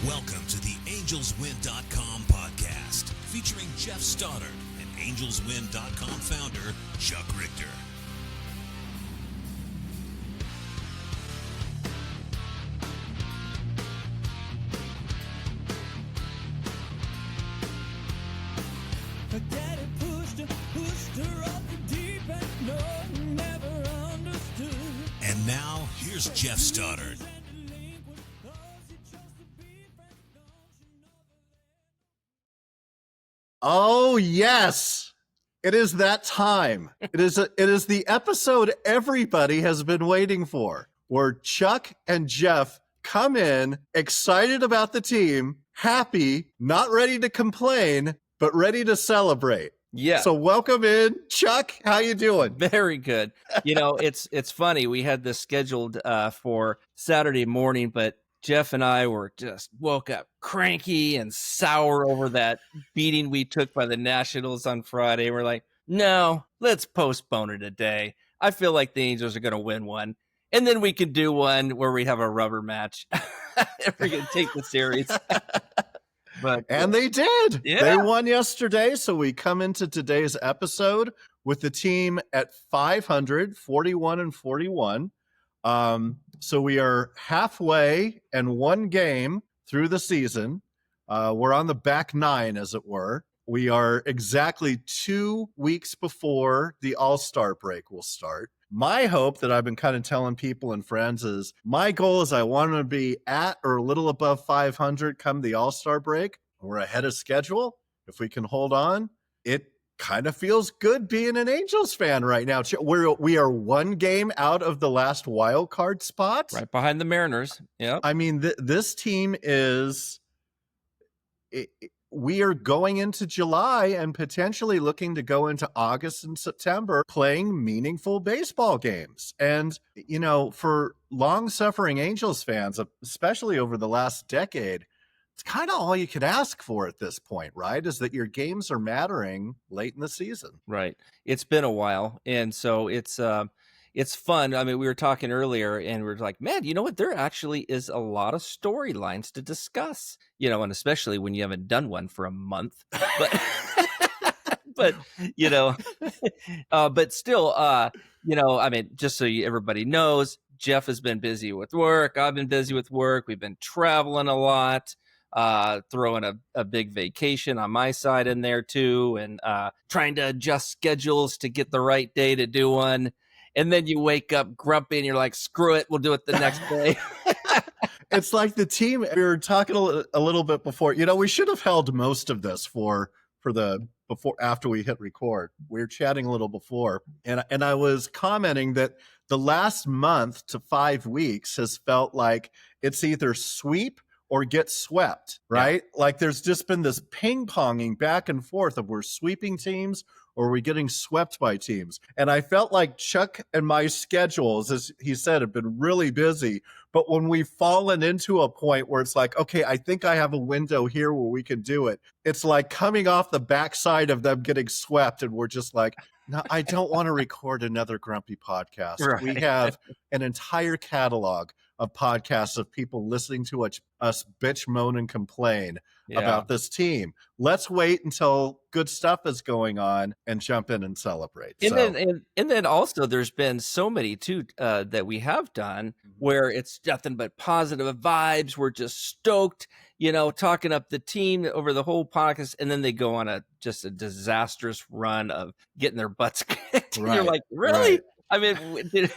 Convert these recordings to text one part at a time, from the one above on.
Welcome to the AngelsWin.com podcast, featuring Jeff Stoddard and AngelsWin.com founder, Chuck Richter. Her daddy pushed her off the deep end, no, never understood. And now, here's Jeff Stoddard. Oh, yes. It is that time. It is the episode everybody has been waiting for, where Chuck and Jeff come in excited about the team, happy, not ready to complain, but ready to celebrate. Yeah. So welcome in, Chuck. How you doing? Very good. You know, it's funny. We had this scheduled for Saturday morning, but Jeff and I were just woke up cranky and sour over that beating we took by the Nationals on Friday. We're like, no, let's postpone it a day. I feel like the Angels are going to win one. And then we could do one where we have a rubber match. We're going to take the series. And they did. Yeah. They won yesterday. So we come into today's episode with the team at 500, 41 and 41. So we are halfway and one game through the season. We're on the back nine, as it were. We are exactly 2 weeks before the All-Star break will start. My hope that I've been kind of telling people and friends is my goal is I want to be at or a little above 500 come the All-Star break. We're ahead of schedule. If we can hold on, it kind of feels good being an Angels fan right now. We are one game out of the last wild card spot. Right behind the Mariners. Yeah. I mean, this team is... we are going into July and potentially looking to go into August and September playing meaningful baseball games. And, you know, for long-suffering Angels fans, especially over the last decade, it's kind of all you could ask for at this point, right? Is that your games are mattering late in the season. Right. It's been a while. And so it's fun. I mean, we were talking earlier and we are like, man, you know what? There actually is a lot of storylines to discuss, you know, and especially when you haven't done one for a month. But, but you know, but still, you know, I mean, just so everybody knows, Jeff has been busy with work. I've been busy with work. We've been traveling a lot. Throwing a big vacation on my side in there too, and trying to adjust schedules to get the right day to do one. And then you wake up grumpy and you're like, screw it, we'll do it the next day. It's like the team, we were talking a little bit before, you know, we should have held most of this after we hit record. We were chatting a little before, and I was commenting that the last month to 5 weeks has felt like it's either sweep or get swept, right? Yeah. Like there's just been this ping-ponging back and forth of we're sweeping teams or we're getting swept by teams. And I felt like Chuck and my schedules, as he said, have been really busy. But when we've fallen into a point where it's like, okay, I think I have a window here where we can do it. It's like coming off the backside of them getting swept. And we're just like, no, I don't want to record another grumpy podcast. Right. We have an entire catalog of podcasts of people listening to us bitch, moan, and complain about this team. Let's wait until good stuff is going on and jump in and celebrate. And then also there's been so many too that we have done where it's nothing but positive vibes. We're just stoked, you know, talking up the team over the whole podcast, and then they go on just a disastrous run of getting their butts kicked. Right, you're like, really? Right. I mean,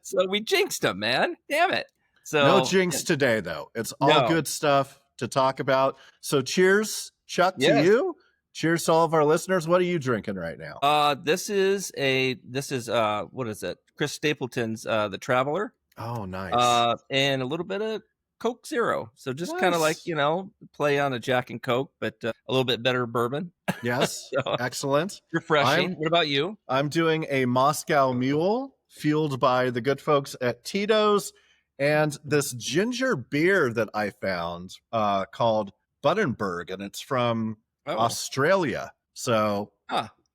so we jinxed them, man. Damn it. So no jinx today, though. It's all good stuff to talk about. So cheers, Chuck, to you. Cheers to all of our listeners. What are you drinking right now? This is what is it? Chris Stapleton's The Traveler. Oh, nice. And a little bit of Coke Zero. So just kind of like, you know, play on a Jack and Coke, but a little bit better bourbon. Yes. So, excellent. Refreshing. What about you? I'm doing a Moscow Mule fueled by the good folks at Tito's and this ginger beer that I found called Buddenberg, and it's from Australia. So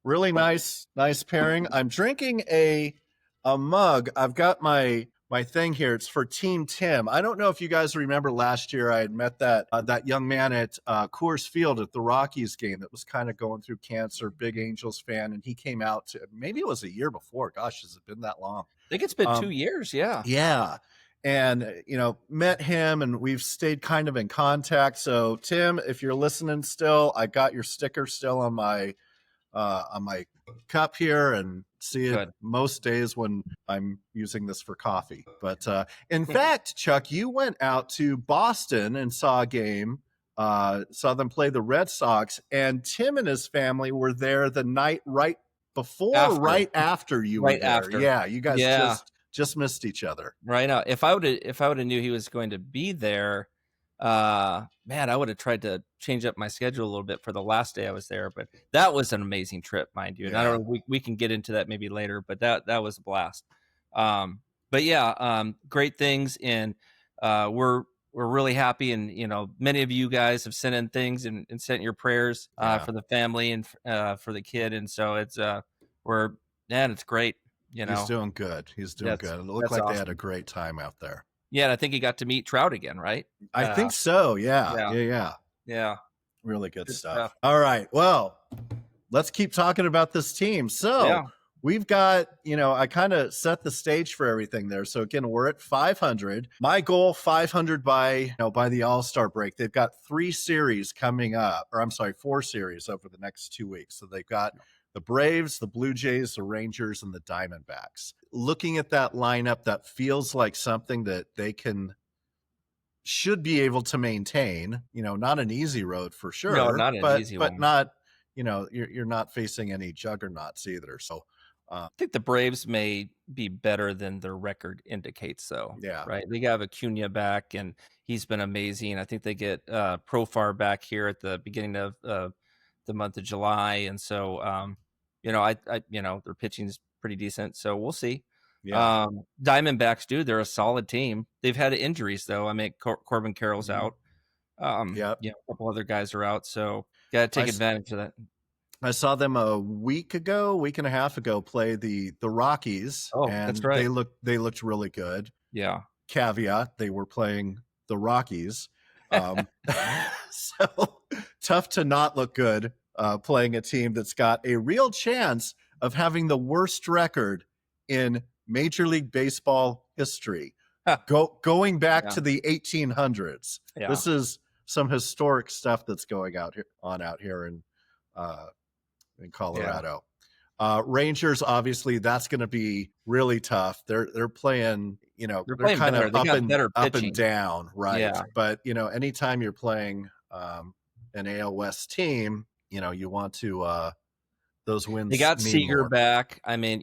really nice pairing. I'm drinking a mug. I've got my my thing here. It's for Team Tim. I don't know if you guys remember last year I had met that young man at Coors Field at the Rockies game that was kind of going through cancer, big Angels fan, and he came out to, maybe it was a year before. Gosh, has it been that long? I think it's been 2 years. Yeah. Yeah. And, met him and we've stayed kind of in contact. So Tim, if you're listening still, I got your sticker still on my cup here and see it Good. most days when I'm using this for coffee. But in fact, Chuck, you went out to Boston and saw a game, saw them play the Red Sox, and Tim and his family were there the night right after you were there. After. Yeah, you guys just missed each other. Right now. If I would have knew he was going to be there, man, I would have tried to change up my schedule a little bit for the last day I was there. But that was an amazing trip, mind you. And I don't know, we can get into that maybe later, but that was a blast. But yeah, great things, and we're really happy, and many of you guys have sent in things and sent your prayers for the family and for the kid, and so it's it's great. He's doing good. He's doing good. It looked like they had a great time out there. Yeah, and I think he got to meet Trout again, right? I think so. Yeah. Really good stuff. All right. Well, let's keep talking about this team. So we've got, I kind of set the stage for everything there. So again, we're at 500. My goal, 500 by the All-Star break. They've got 4 series coming up, or I'm sorry, 4 series over the next 2 weeks. So they've got the Braves, the Blue Jays, the Rangers, and the Diamondbacks. Looking at that lineup, that feels like something that they should be able to maintain. Not an easy road for sure. No, not an easy one. But not, you're not facing any juggernauts either. So I think the Braves may be better than their record indicates, though. Yeah. Right. They have Acuna back, and he's been amazing. I think they get Profar back here at the beginning of the month of July, and so their pitching's pretty decent, so we'll see. Diamondbacks, dude, they're a solid team. They've had injuries though. I mean, Corbin Carroll's out. A couple other guys are out, so gotta take advantage of that. I saw them a week and a half ago play the Rockies. Oh, and that's right. They looked really good. Yeah. Caveat, they were playing the Rockies. So tough to not look good playing a team that's got a real chance of having the worst record in Major League Baseball history. Going back to the 1800s. Yeah. This is some historic stuff that's going out here in Colorado. Yeah. Rangers, obviously, that's going to be really tough. They're playing, they're kind of up and down, right? Yeah. But anytime you're playing an AL West team, you want to those wins. They got Seager more. back. I mean,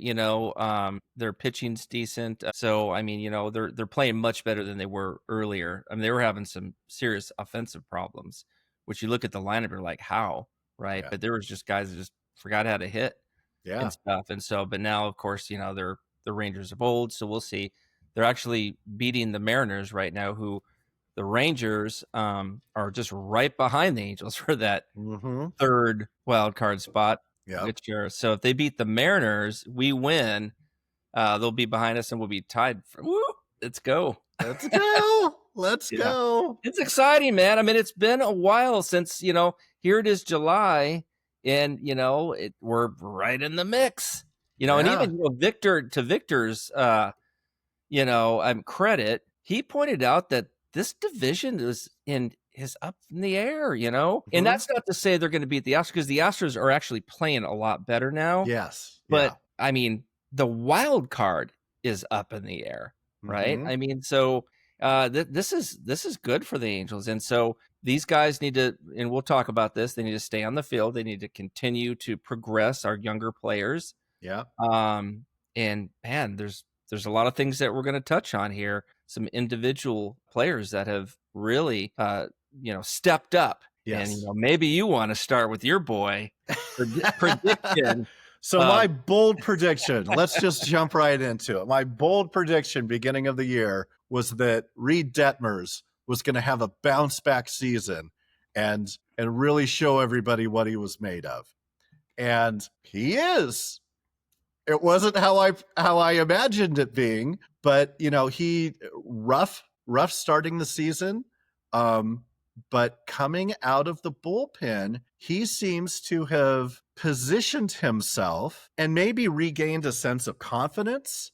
their pitching's decent. So I mean, they're playing much better than they were earlier. I mean, they were having some serious offensive problems, which you look at the lineup, you're like, how, right? Yeah. But there was just guys that just forgot how to hit and stuff. And so, but now, of course, they're the Rangers of old. So we'll see. They're actually beating the Mariners right now, who the Rangers are just right behind the Angels for that third wild card spot. Yeah. So if they beat the Mariners, we win. They'll be behind us, and we'll be tied. Let's go. Let's go. Let's go. It's exciting, man. I mean, it's been a while since here it is July, and we're right in the mix. And even Victor's credit, he pointed out that this division is up in the air, and that's not to say they're going to beat the Astros, because the Astros are actually playing a lot better now. Yes. But I mean, the wild card is up in the air, right? I mean, so this is good for the Angels. And so these guys need to, and we'll talk about this, they need to stay on the field. They need to continue to progress our younger players. Yeah. And man, there's a lot of things that we're going to touch on here. Some individual players that have really, stepped up. Yes. And, maybe you want to start with your boy prediction. So my bold prediction, let's just jump right into it. My bold prediction beginning of the year was that Reed Detmers was going to have a bounce back season and really show everybody what he was made of. And he is. It wasn't how I imagined it being, but he rough starting the season. But coming out of the bullpen, he seems to have positioned himself and maybe regained a sense of confidence,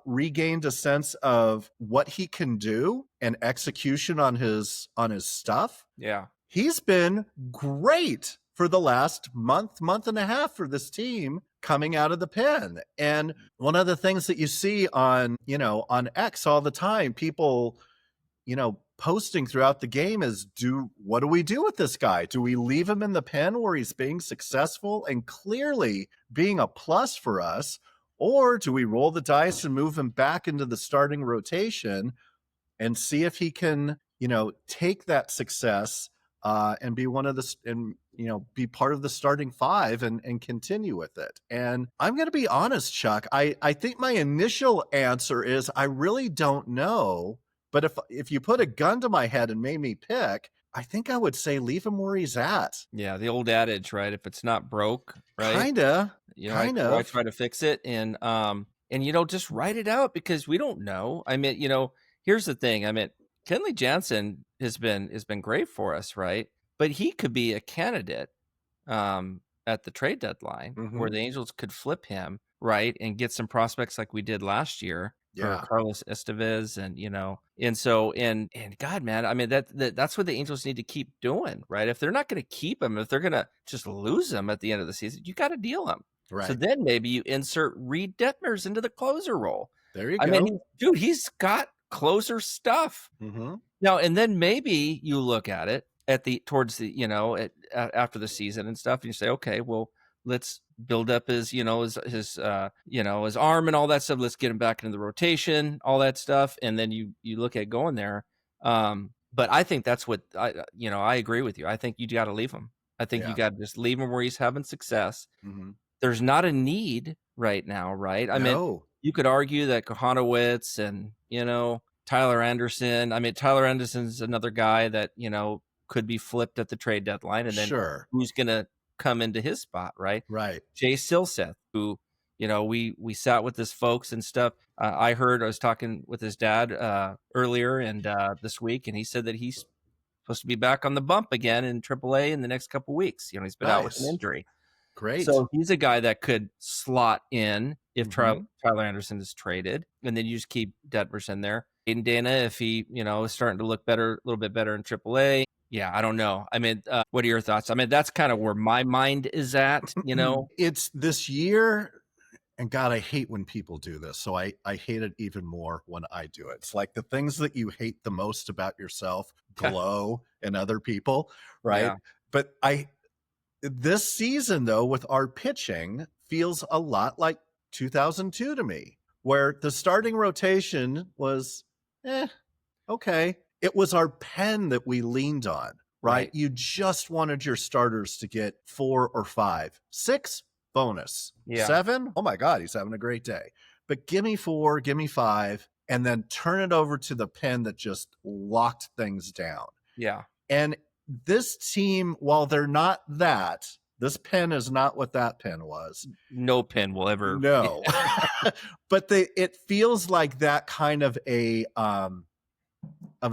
regained a sense of what he can do and execution on his stuff. Yeah. He's been great for the last month and a half for this team coming out of the pen. And one of the things that you see on X all the time, people, posting throughout the game is, what do we do with this guy? Do we leave him in the pen where he's being successful and clearly being a plus for us? Or do we roll the dice and move him back into the starting rotation and see if he can, take that success and be be part of the starting five and continue with it? And I'm going to be honest, Chuck, I think my initial answer is I really don't know. But if you put a gun to my head and made me pick, I think I would say leave him where he's at. Yeah, the old adage, right? If it's not broke, right? Kinda. I try to fix it, and just write it out, because we don't know. I mean, here's the thing. I mean, Kenley Jansen has been great for us, right? But he could be a candidate at the trade deadline where the Angels could flip him, right, and get some prospects like we did last year. For Carlos Estevez, and God, man, I mean, that's what the Angels need to keep doing, right? If they're not going to keep him, if they're going to just lose him at the end of the season, you got to deal him. Right. So then maybe you insert Reed Detmers into the closer role. There you go. I mean, dude, he's got closer stuff. Now, and then maybe you look at it towards the after the season and stuff, and you say, okay, well, let's build up his arm and all that stuff. Let's get him back into the rotation, all that stuff. And then you look at going there. But I think that's what I agree with you. I think you got to leave him. I think you got to just leave him where he's having success. There's not a need right now, right? I mean, you could argue that Kohanowitz and, Tyler Anderson. I mean, Tyler Anderson's another guy that, could be flipped at the trade deadline. And then who's going to come into his spot, right? Right. Jay Silseth, who, we sat with his folks and stuff. I was talking with his dad earlier and this week, and he said that he's supposed to be back on the bump again in AAA in the next couple of weeks. He's been out with an injury. Great. So he's a guy that could slot in if Tyler Anderson is traded, and then you just keep Detmers in there. Aiden Dana, if he, is starting to look better, a little bit better in AAA. Yeah, I don't know. I mean, what are your thoughts? I mean, that's kind of where my mind is at, It's this year, and God, I hate when people do this. So I hate it even more when I do it. It's like the things that you hate the most about yourself glow in other people, right? Yeah. But this season, though, with our pitching, feels a lot like 2002 to me, where the starting rotation was, okay. It was our pen that we leaned on, right? You just wanted your starters to get 4 or 5. 6, bonus. 7, oh my God, he's having a great day. But give me 4, give me 5, and then turn it over to the pen that just locked things down. Yeah. And this team, while they're not that, this pen is not what that pen was. No pen will ever. No. But it feels like that kind of a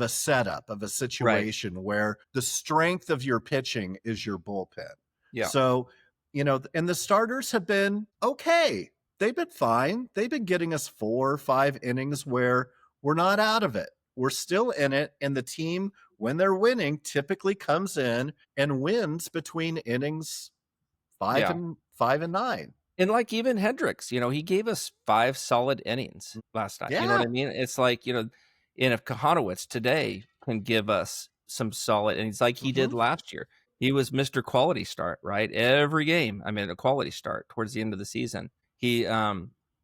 setup, of a situation where the strength of your pitching is your bullpen. Yeah. So, and the starters have been okay. They've been fine. They've been getting us 4 or 5 innings where we're not out of it. We're still in it. And the team, when they're winning, typically comes in and wins between innings 5 and 9. And like even Hendricks, he gave us 5 solid innings last night. Yeah. You know what I mean? It's like, and if Kohanowitz today can give us some solid, and it's like he did last year, he was Mr. Quality Start, right? Every game, I mean, a quality start towards the end of the season. He,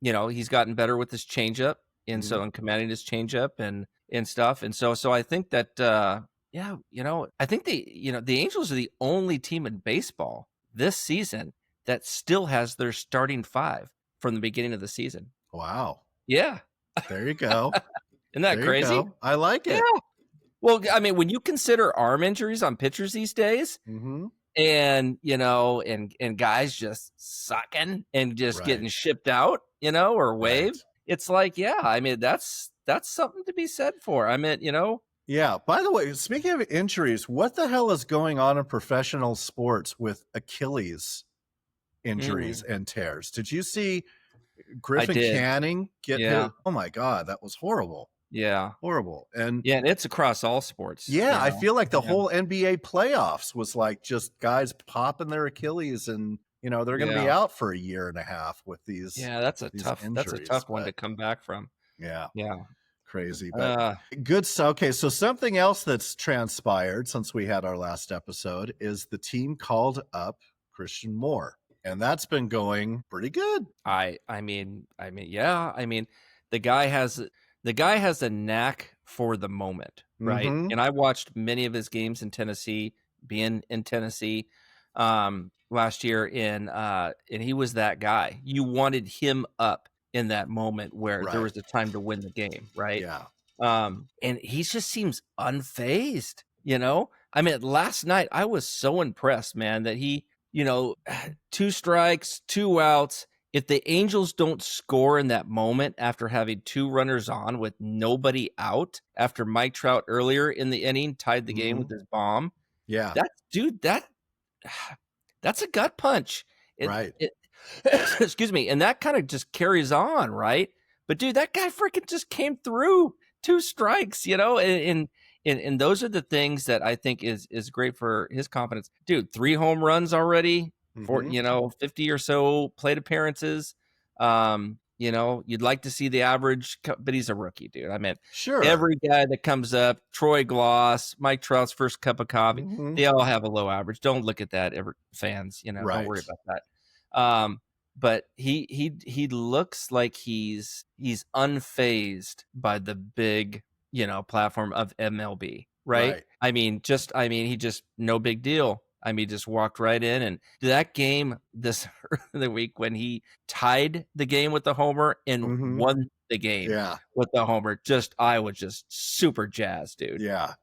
he's gotten better with his changeup, and so in commanding his changeup and stuff. And so I think that, I think the Angels are the only team in baseball this season that still has their starting 5 from the beginning of the season. Wow. Yeah. There you go. Isn't that crazy? I like it. Yeah. Well, I mean, when you consider arm injuries on pitchers these days, and and and guys just sucking and just Right. getting shipped out, or waived. Right. It's like, yeah, I mean, that's something to be said for. I mean, Yeah. By the way, speaking of injuries, what the hell is going on in professional sports with Achilles injuries and tears? Did you see Griffin did. Canning get Yeah. hit? Oh my God, that was horrible. Yeah. Horrible. And Yeah, and it's across all sports. yeah, I feel like the Yeah. whole NBA playoffs was like just guys popping their Achilles, and they're going to be out for a year and a half with these. Yeah, that's a these tough injuries, one to come back from. Yeah. Yeah. Crazy, but good. Okay, so something else that's transpired since we had our last episode is the team called up Christian Moore, and that's been going pretty good. I mean, yeah. I mean, the guy has a knack for the moment, right? Mhm. And I watched many of his games in Tennessee, being in Tennessee last year, and he was that guy. You wanted him up in that moment where there was a time to win the game, right? Yeah. And he just seems unfazed, I mean, last night I was so impressed, man, that he, 2 strikes, 2 outs. If the Angels don't score in that moment after having 2 runners on with nobody out, after Mike Trout earlier in the inning tied the game with his bomb, Yeah. that's a gut punch. Right. Excuse me. And that kind of just carries on, right? But dude, that guy freaking just came through 2 strikes, and those are the things that I think is great for his confidence. Dude, 3 home runs already, for 50 or so plate appearances. You'd like to see the average, but he's a rookie, dude. I mean, Sure. Every guy that comes up, Troy Gloss, Mike Trout's first cup of coffee, they all have a low average. Don't look at that, fans. Don't worry about that. But he looks like he's unfazed by the big platform of MLB, right? I mean, he just no big deal. I mean, just walked right in, and that game this the week when he tied the game with the homer and won the game with the homer. I was just super jazzed, dude. Yeah.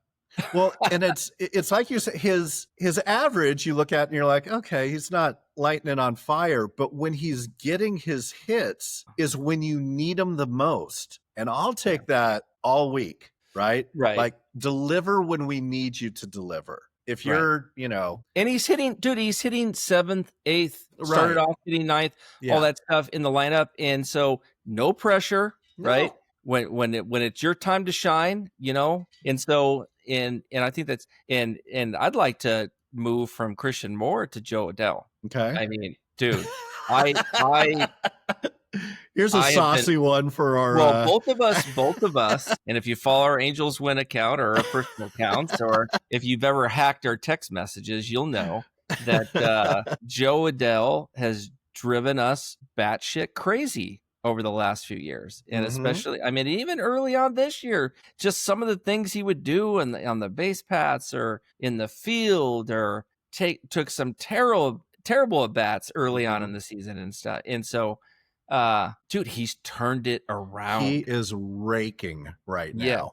Well, and it's like you said, his average you look at and you're like, okay, he's not lighting it on fire, but when he's getting his hits is when you need him the most. And I'll take that all week, right? Right. Like, deliver when we need you to deliver. If you're, and he's hitting 7th, 8th, started off hitting 9th, all that stuff in the lineup. And so no pressure, right? When it's your time to shine, and so, and I think that's, and I'd like to move from Christian Moore to Joe Adell. Okay. I mean, dude, I here's a saucy one for our. Well, both of us. And if you follow our AngelsWin account or our personal accounts, or if you've ever hacked our text messages, you'll know that Joe Adell has driven us batshit crazy over the last few years. And especially, I mean, even early on this year, just some of the things he would do on the base paths or in the field, or took some terrible at bats early on in the season and stuff. And so, dude, he's turned it around. He is raking right now. Yeah.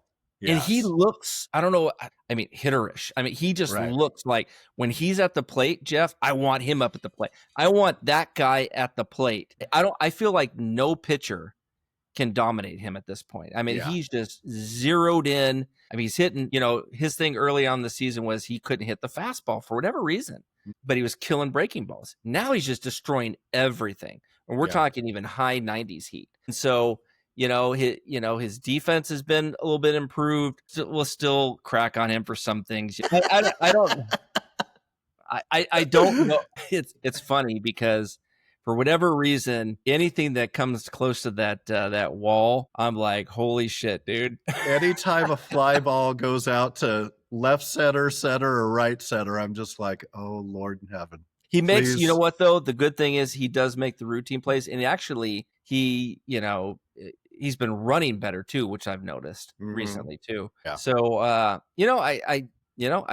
Yes. And he looks, I don't know, I mean, hitterish. I mean, he just looks like when he's at the plate, Jeff, I want him up at the plate. I want that guy at the plate. I feel like no pitcher can dominate him at this point. I mean, he's just zeroed in. I mean, he's hitting, his thing early on in the season was he couldn't hit the fastball for whatever reason, but he was killing breaking balls. Now he's just destroying everything. And we're talking even high 90s heat. And so, his defense has been a little bit improved. We'll still crack on him for some things. I don't. I don't know. It's funny because for whatever reason, anything that comes close to that wall, I'm like, holy shit, dude. Anytime a fly ball goes out to left center, or right center, I'm just like, oh Lord in heaven. He makes, you know what though? The good thing is he does make the routine plays, and actually he's been running better too, which I've noticed recently too. Yeah. So, I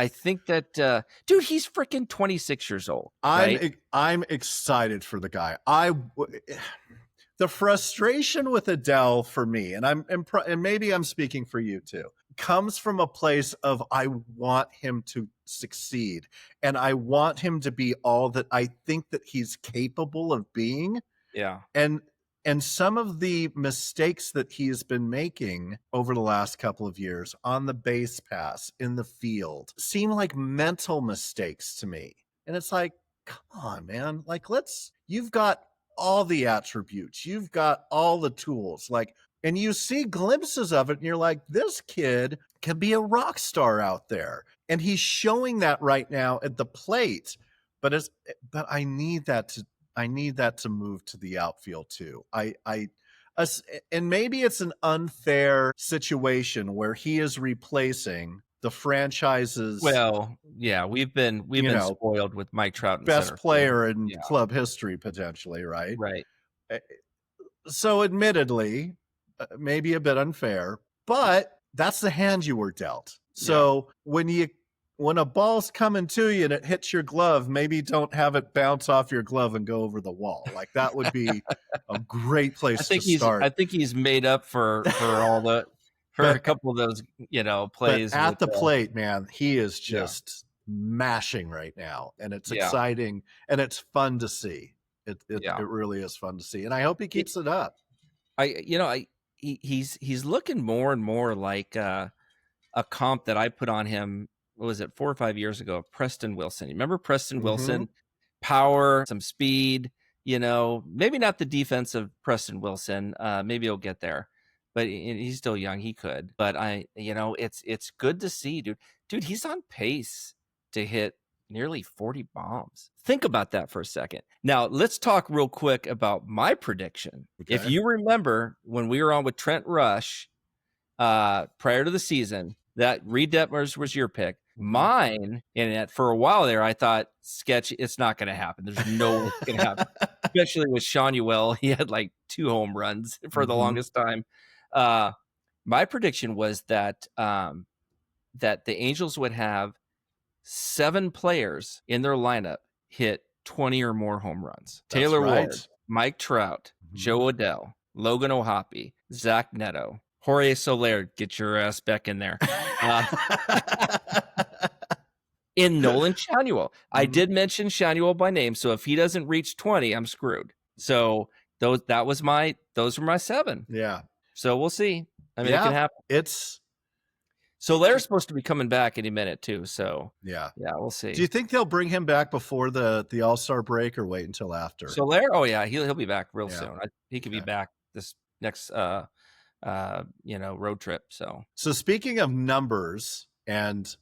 think that, dude, he's freaking 26 years old. Right? I'm excited for the guy. The frustration with Adell for me, and maybe I'm speaking for you too, comes from a place of, I want him to succeed and I want him to be all that I think that he's capable of being. Yeah. And some of the mistakes that he has been making over the last couple of years on the base pass, in the field, seem like mental mistakes to me. And it's like, come on, man. Like, you've got all the attributes, you've got all the tools, like, and you see glimpses of it and you're like, this kid can be a rock star out there. And he's showing that right now at the plate. But I need that to move to the outfield too. And maybe it's an unfair situation where he is replacing the franchise's, Well, yeah, we've been spoiled with Mike Trout, best player in club history, potentially, right? Right. So admittedly, maybe a bit unfair, but that's the hand you were dealt. So when a ball's coming to you and it hits your glove, maybe don't have it bounce off your glove and go over the wall. Like, that would be a great place to start. I think he's made up for all the a couple of those, plays. But at the plate, man, he is just mashing right now, and it's exciting and it's fun to see. It really is fun to see, and I hope he keeps it up. He's looking more and more like a comp that I put on him. What was it, 4 or 5 years ago? Preston Wilson. You remember Preston Wilson? Power, some speed. Maybe not the defense of Preston Wilson. Maybe he'll get there, but he's still young. He could. But it's good to see, dude. Dude, he's on pace to hit nearly 40 bombs. Think about that for a second. Now, let's talk real quick about my prediction. Okay. If you remember when we were on with Trent Rush prior to the season, that Reed Detmers was your pick. Mine, and for a while there, I thought, sketchy, it's not going to happen. There's no way it's going to happen. Especially with Shanuel. He had like 2 home runs for the longest time. My prediction was that that the Angels would have 7 players in their lineup hit 20 or more home runs. That's Taylor right. Ward, Mike Trout, Joe Odell, Logan O'Hoppe, Zack Neto, Jorge Soler, get your ass back in there. In Nolan Shanuel. I did mention Shanuel by name, so if he doesn't reach 20, I'm screwed. So those were my 7. Yeah. So we'll see. I mean, it can happen. Soler's supposed to be coming back any minute too. So yeah, we'll see. Do you think they'll bring him back before the All-Star break or wait until after? Soler? Oh yeah, he'll be back real soon. He could be back this next road trip. So speaking of numbers and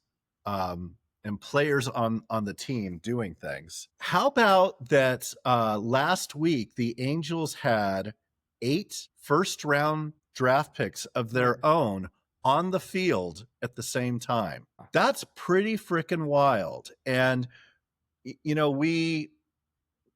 players on the team doing things, how about that last week the Angels had 8 first-round draft picks of their own on the field at the same time. That's pretty freaking wild. And we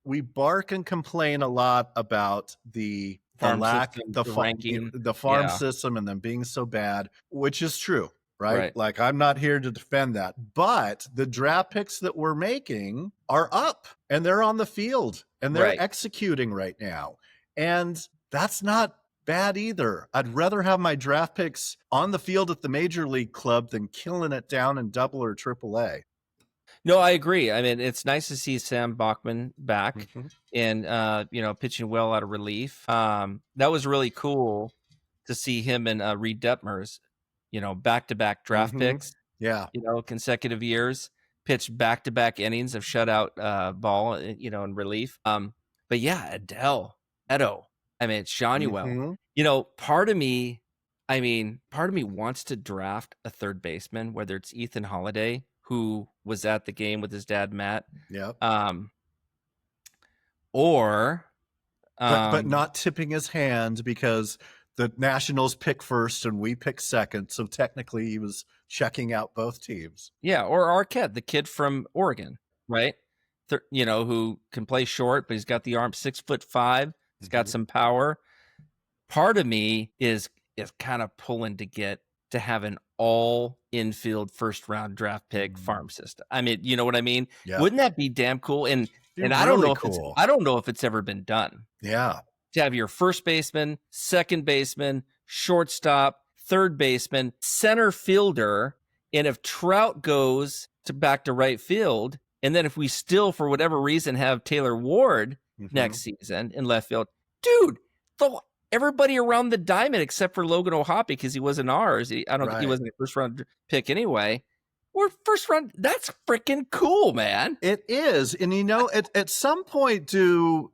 bark and complain a lot about the lack, the farm system, and them being so bad, which is true, right? Like, I'm not here to defend that, but the draft picks that we're making are up and they're on the field and they're executing right now. And that's not bad either. I'd rather have my draft picks on the field at the major league club than killing it down in Double or Triple A. No, I agree. I mean, it's nice to see Sam Bachman back and pitching well out of relief. That was really cool to see him and Reed Detmers, back-to-back draft picks. Yeah, consecutive years, pitched back-to-back innings of shutout ball, in relief. But yeah, Edo. I mean, it's Shanuel. Part of me wants to draft a third baseman, whether it's Ethan Holiday, who was at the game with his dad, Matt. Yeah. But not tipping his hand because the Nationals pick first and we pick second. So technically he was checking out both teams. Yeah. Or Arquette, the kid from Oregon, right? Who can play short, but he's got the arm, 6'5". He's got some power. Part of me is kind of pulling to have an all infield first round draft pick farm system. I mean, you know what I mean? Yeah. Wouldn't that be damn cool? And I don't know I don't know if it's ever been done. Yeah. To have your first baseman, second baseman, shortstop, third baseman, center fielder, and if Trout goes back to right field, and then if we still, for whatever reason, have Taylor Ward next season in left field, dude, everybody around the diamond except for Logan O'Hoppe, because he wasn't ours. I don't think he wasn't a first round pick anyway. We're first round. That's freaking cool, man. It is. And at some point, do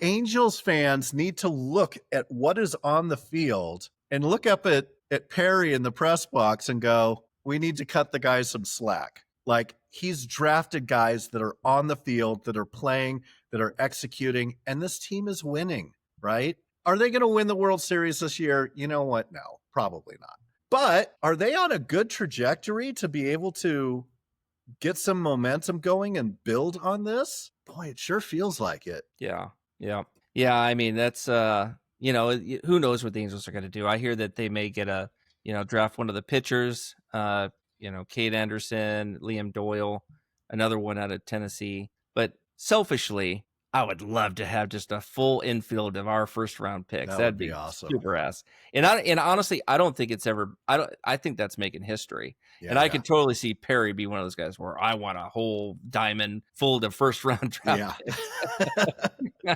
Angels fans need to look at what is on the field and look up at Perry in the press box and go, we need to cut the guy some slack. Like, he's drafted guys that are on the field, that are playing, that are executing, and this team is winning, right? Are they going to win the World Series this year? You know what? No, probably not. But are they on a good trajectory to be able to get some momentum going and build on this? Boy, it sure feels like it. Yeah. I mean, that's, who knows what the Angels are going to do. I hear that they may get draft one of the pitchers, Cade Anderson, Liam Doyle, another one out of Tennessee. But selfishly, I would love to have just a full infield of our first round picks. That'd be awesome. Super ass. And honestly, I don't think it's ever. I think that's making history. Yeah, and I could totally see Perry be one of those guys where I want a whole diamond full of first round draft. Yeah.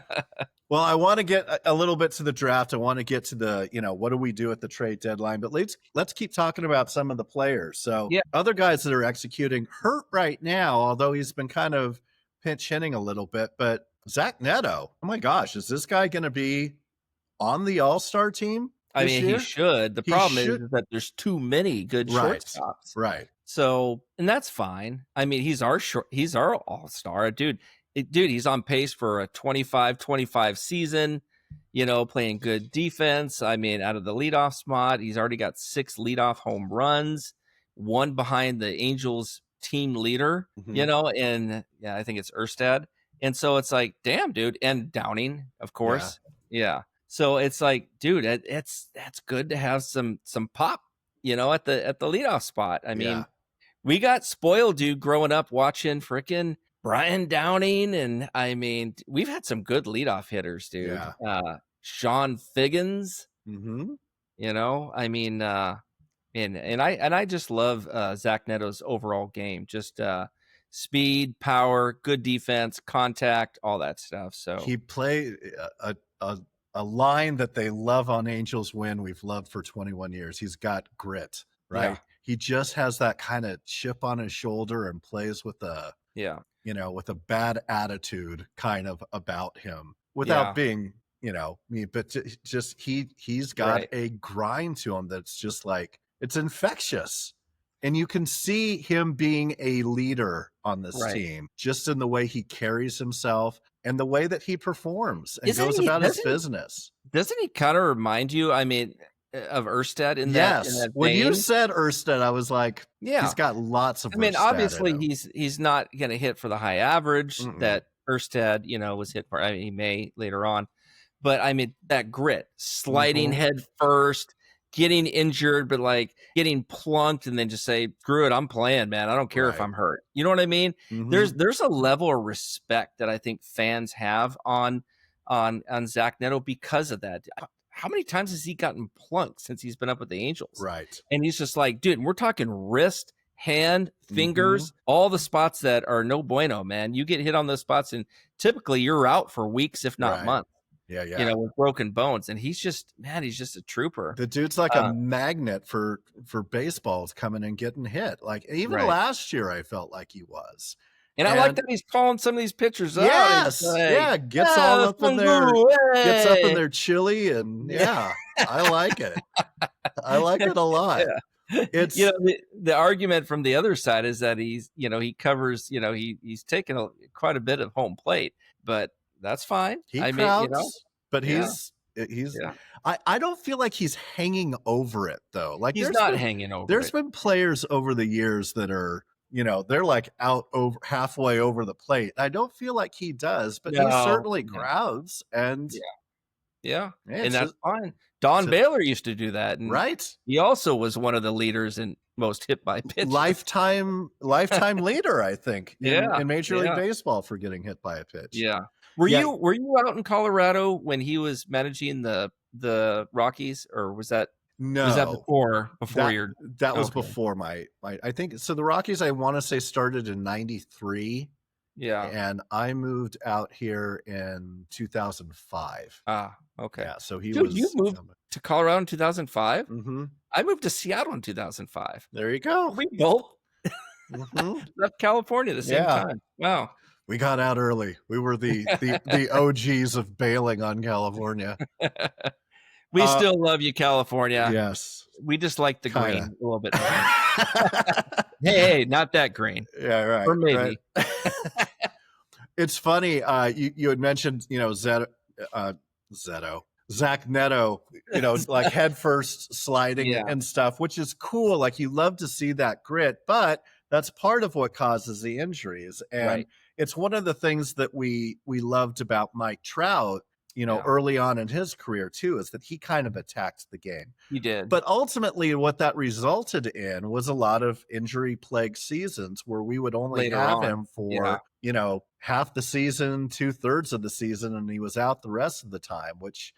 Well, I want to get a little bit to the draft. I want to get to the, what do we do at the trade deadline? But let's keep talking about some of the players. So other guys that are executing hurt right now, although he's been kind of pinch hitting a little bit, but Zack Neto, oh my gosh, is this guy going to be on the All-Star team? I mean, he should. The problem is that there's too many good shortstops. Right. So, and that's fine. I mean, he's our All-Star, dude. He's on pace for a 25 season, playing good defense. I mean, out of the leadoff spot, he's already got 6 leadoff home runs, 1 behind the Angels team leader, and I think it's Erstad. And so it's like, damn, dude. And Downing, of course. Yeah. So it's like, dude, that's good to have some pop, at the leadoff spot. I mean, we got spoiled, dude, growing up watching frickin' Brian Downing. And I mean, we've had some good leadoff hitters, dude. Yeah. Sean Figgins, I mean, and I just love Zack Neto's overall game. Just, speed, power, good defense, contact, all that stuff. So he played a line that they love on AngelsWin. We've loved for 21 years. He's got grit, right? Yeah. He just has that kind of chip on his shoulder and plays with with a bad attitude kind of about him without being, me, but just he's got a grind to him that's just like, it's infectious. And you can see him being a leader on this team, just in the way he carries himself and the way that he performs and goes about his business. Doesn't he kind of remind you, I mean, of Erstad in that? Yes. When you said Erstad, I was like, he's got lots of Erstad obviously he's not going to hit for the high average that Erstad, was hit for. I mean, he may later on. But, I mean, that grit, sliding head first, getting injured, but like getting plunked and then just say, screw it, I'm playing, man. I don't care if I'm hurt. You know what I mean? There's a level of respect that I think fans have on Zack Neto because of that. How many times has he gotten plunked since he's been up with the Angels? Right. And he's just like, dude, we're talking wrist, hand, fingers, all the spots that are no bueno, man. You get hit on those spots and typically you're out for weeks, if not months. Yeah. With broken bones. And he's just a trooper. The dude's like a magnet for baseballs coming and getting hit. Like even last year, I felt like he was. And I like that he's calling some of these pitchers out. Yes. Like, gets all up in their chili. And I like it. I like it a lot. Yeah. It's the argument from the other side is that he's, he covers, he's taken quite a bit of home plate, but that's fine. He crowds, but he's. I don't feel like he's hanging over it though. Like he's not hanging over. There's been players over the years that are, they're like out over halfway over the plate. I don't feel like he does, but he certainly crowds and and that's fine. Don Baylor used to do that, and he also was one of the leaders in most hit by pitches. Lifetime leader, I think. In Major League Baseball for getting hit by a pitch. Yeah. Were you out in Colorado when he was managing the Rockies, or was that No, Was that before that your? that was Okay. before my I think so. The Rockies, I want to say, started in '93, Yeah. and I moved out here in 2005. Ah, okay. Yeah, so he Dude, you was. moved to Colorado in 2005? Mm-hmm. I moved to Seattle in 2005. There you go. We both Mm-hmm. left California at the same Yeah, time. Wow. we got out early. We were the OGs of bailing on California. We still love you, California. Yes, We just like the kinda. green a little bit more. Hey, not that green. Yeah, right. Or maybe. Right. It's funny. You had mentioned, Zack Neto, like head first sliding Yeah. and stuff, which is cool. Like you love to see that grit, but that's part of what causes the injuries. And Right. it's one of the things that we loved about Mike Trout, Yeah. early on in his career too, is that he kind of attacked the game. You did. But ultimately, what that resulted in was a lot of injury plagued seasons where we would only Later have on. him for, half the season, 2/3 of the season, and he was out the rest of the time, which,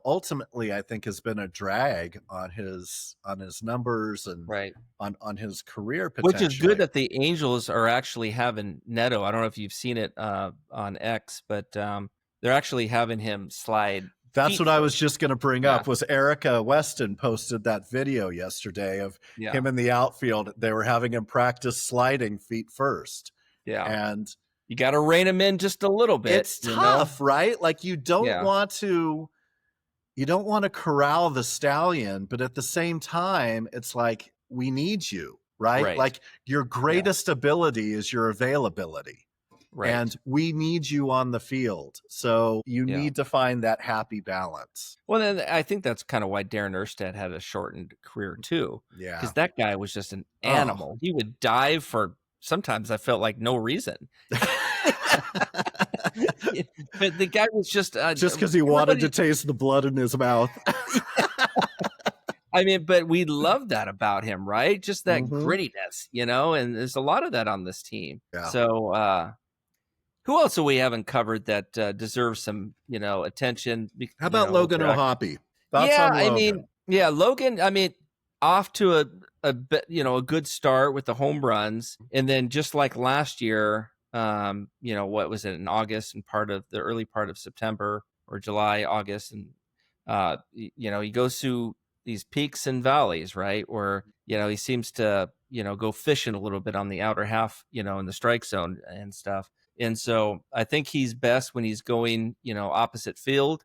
ultimately I think has been a drag on his numbers and right. on his career Which potential. is good that the Angels are actually having Neto. I don't know if you've seen it on X, but they're actually having him slide. That's what I was just going to bring Yeah. up. Was Erica Weston posted that video yesterday of him in the outfield. They were having him practice sliding feet first. Yeah. And you got to rein him in just a little bit. It's tough, right? Like you don't want to corral the stallion, but at the same time, it's like, we need you, right? Like your greatest ability is your availability. Right. And we need you on the field. So you need to find that happy balance. Well, then I think that's kind of why Darren Erstad had a shortened career too. Yeah. Because that guy was just an animal. He would dive for, sometimes I felt like no reason. But the guy was just because he wanted to taste the blood in his mouth. I mean, but we love that about him, right? Just that grittiness, and there's a lot of that on this team. Yeah. So who else do we haven't covered that deserves some, attention? How about Logan O'Hoppe? Thoughts on Logan? Logan, off to a bit, a good start with the home runs. And then just like last year, what was it, in August and the early part of September or July, August. And, he goes through these peaks and valleys, right? Where, he seems to, go fishing a little bit on the outer half, in the strike zone and stuff. And so I think he's best when he's going, opposite field.